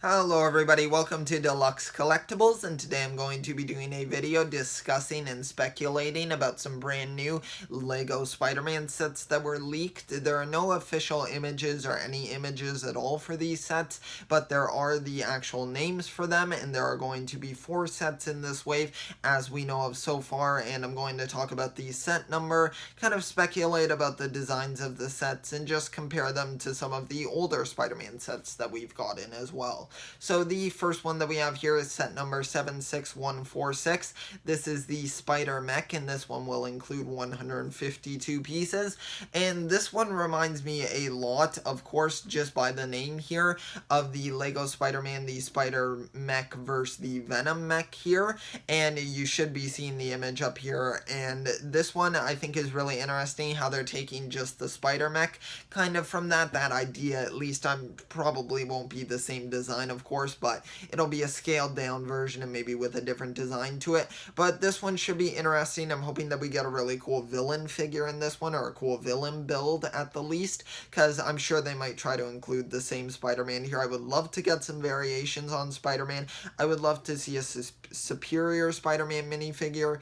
Hello everybody, welcome to Deluxe Collectibles, and today I'm going to be doing a video discussing and speculating about some brand new LEGO Spider-Man sets that were leaked. There are no official images or any images at all for these sets, but there are the actual names for them, and there are going to be 4 sets in this wave as we know of so far, and I'm going to talk about the set number, kind of speculate about the designs of the sets, and just compare them to some of the older Spider-Man sets that we've gotten as well. So the first one that we have here is set number 76146. This is the Spider Mech, and this one will include 152 pieces. And this one reminds me a lot, of course, just by the name here, of the Lego Spider-Man, the Spider Mech versus the Venom Mech here. And you should be seeing the image up here. And this one I think is really interesting, how they're taking just the Spider Mech kind of from that idea. At least probably won't be the same design, of course, but it'll be a scaled down version and maybe with a different design to it. But this one should be interesting. I'm hoping that we get a really cool villain figure in this one, or a cool villain build at the least, because I'm sure they might try to include the same Spider-Man here. I would love to get some variations on Spider-Man. I would love to see a Superior Spider-Man minifigure,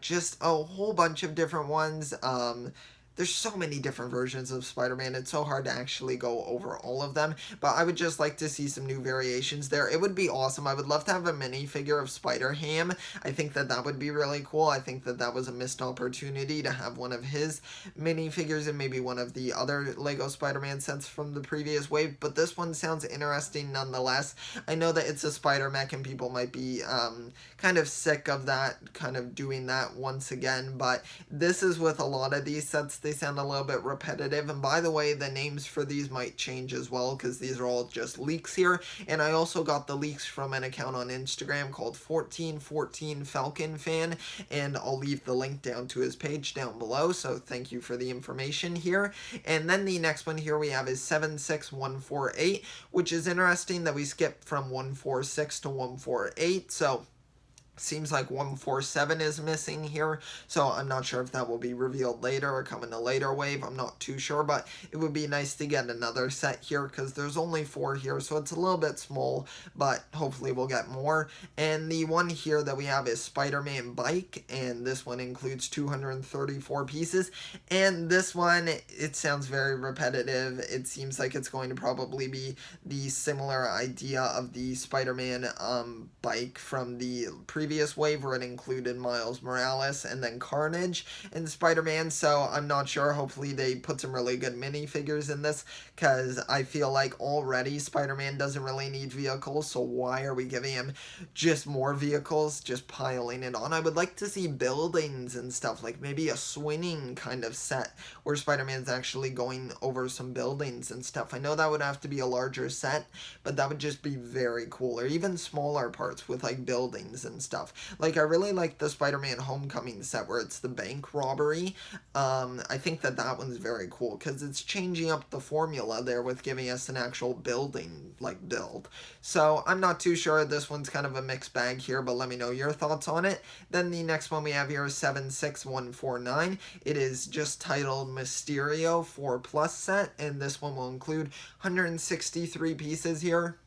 just a whole bunch of different ones. There's so many different versions of Spider-Man, it's so hard to actually go over all of them, but I would just like to see some new variations there. It would be awesome. I would love to have a minifigure of Spider-Ham. I think that would be really cool. I think that was a missed opportunity to have one of his minifigures and maybe one of the other Lego Spider-Man sets from the previous wave, but this one sounds interesting nonetheless. I know that it's a Spider-Mech and people might be kind of sick of that, kind of doing that once again, but this is with a lot of these sets, they sound a little bit repetitive. And by the way, the names for these might change as well, because these are all just leaks here. And I also got the leaks from an account on Instagram called 1414 Falcon Fan, and I'll leave the link down to his page down below, so thank you for the information here. And then the next one here we have is 76148, which is interesting that we skipped from 146 to 148, so seems like 147 is missing here, so I'm not sure if that will be revealed later or come in a later wave. I'm not too sure, but it would be nice to get another set here because there's only 4 here, so it's a little bit small, but hopefully we'll get more. And the one here that we have is Spider-Man Bike, and this one includes 234 pieces. And this one, it sounds very repetitive. It seems like it's going to probably be the similar idea of the Spider-Man bike from the previous wave, where it included Miles Morales and then Carnage and Spider-Man, so I'm not sure. Hopefully they put some really good minifigures in this, because I feel like already Spider-Man doesn't really need vehicles, so why are we giving him just more vehicles, just piling it on? I would like to see buildings and stuff, like maybe a swinging kind of set where Spider-Man's actually going over some buildings and stuff. I know that would have to be a larger set, but that would just be very cool. Or even smaller parts with like buildings and stuff. Like, I really like the Spider-Man Homecoming set where it's the bank robbery. I think that one's very cool because it's changing up the formula there with giving us an actual building, like, build. So I'm not too sure. This one's kind of a mixed bag here, but let me know your thoughts on it. Then the next one we have here is 76149. It is just titled Mysterio 4+ set, and this one will include 163 pieces here.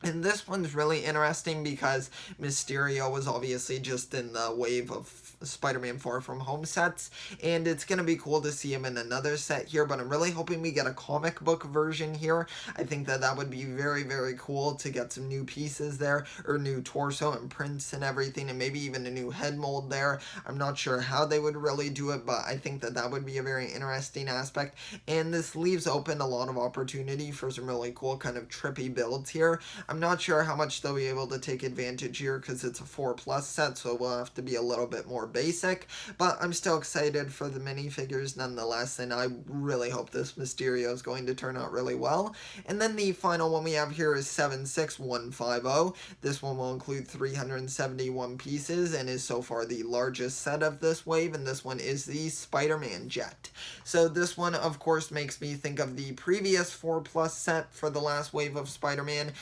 And this one's really interesting because Mysterio was obviously just in the wave of Spider-Man Far From Home sets, and it's going to be cool to see him in another set here, but I'm really hoping we get a comic book version here. I think that would be very, very cool to get some new pieces there, or new torso and prints and everything, and maybe even a new head mold there. I'm not sure how they would really do it, but I think that would be a very interesting aspect, and this leaves open a lot of opportunity for some really cool kind of trippy builds here. I'm not sure how much they'll be able to take advantage here because it's a 4+ set, so we'll have to be a little bit more basic, but I'm still excited for the minifigures nonetheless, and I really hope this Mysterio is going to turn out really well. And then the final one we have here is 76150. This one will include 371 pieces and is so far the largest set of this wave, and this one is the Spider-Man jet. So this one, of course, makes me think of the previous 4+ set for the last wave of Spider-Man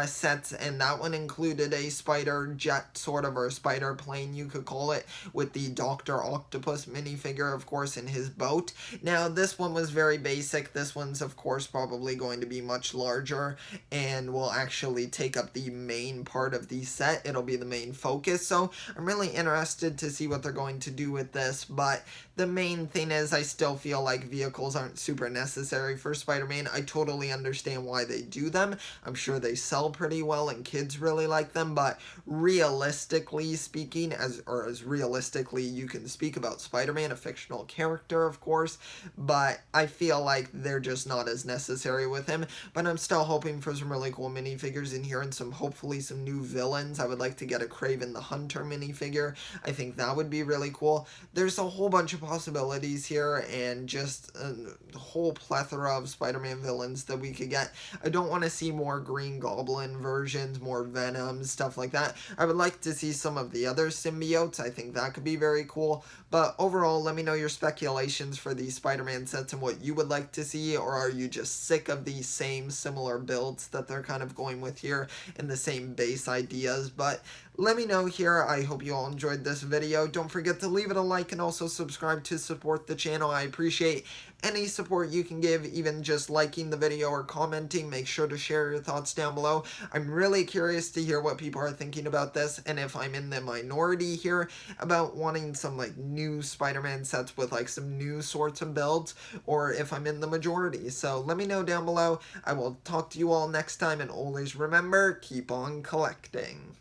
sets, and that one included a spider jet, sort of, or a spider plane, you could call it, with the Dr. Octopus minifigure, of course, in his boat. Now, this one was very basic. This one's, of course, probably going to be much larger and will actually take up the main part of the set. It'll be the main focus, so I'm really interested to see what they're going to do with this, but the main thing is I still feel like vehicles aren't super necessary for Spider-Man. I totally understand why they do them. I'm sure they sell pretty well and kids really like them, but realistically speaking, as realistically you can speak about Spider-Man, a fictional character, of course, but I feel like they're just not as necessary with him. But I'm still hoping for some really cool minifigures in here and hopefully some new villains. I would like to get a Kraven the Hunter minifigure. I think that would be really cool. There's a whole bunch of possibilities here and just a whole plethora of Spider-Man villains that we could get. I don't want to see more Green Goblin versions, more Venom, stuff like that. I would like to see some of the other symbiotes. I think that could be very cool. But overall, let me know your speculations for these Spider-Man sets and what you would like to see, or are you just sick of these same similar builds that they're kind of going with here and the same base ideas? But let me know here. I hope you all enjoyed this video. Don't forget to leave it a like and also subscribe to support the channel. I appreciate any support you can give, even just liking the video or commenting. Make sure to share your thoughts down below. I'm really curious to hear what people are thinking about this, and if I'm in the minority here about wanting some like new Spider-Man sets with like some new sorts of builds, or if I'm in the majority. So let me know down below. I will talk to you all next time, and always remember, keep on collecting.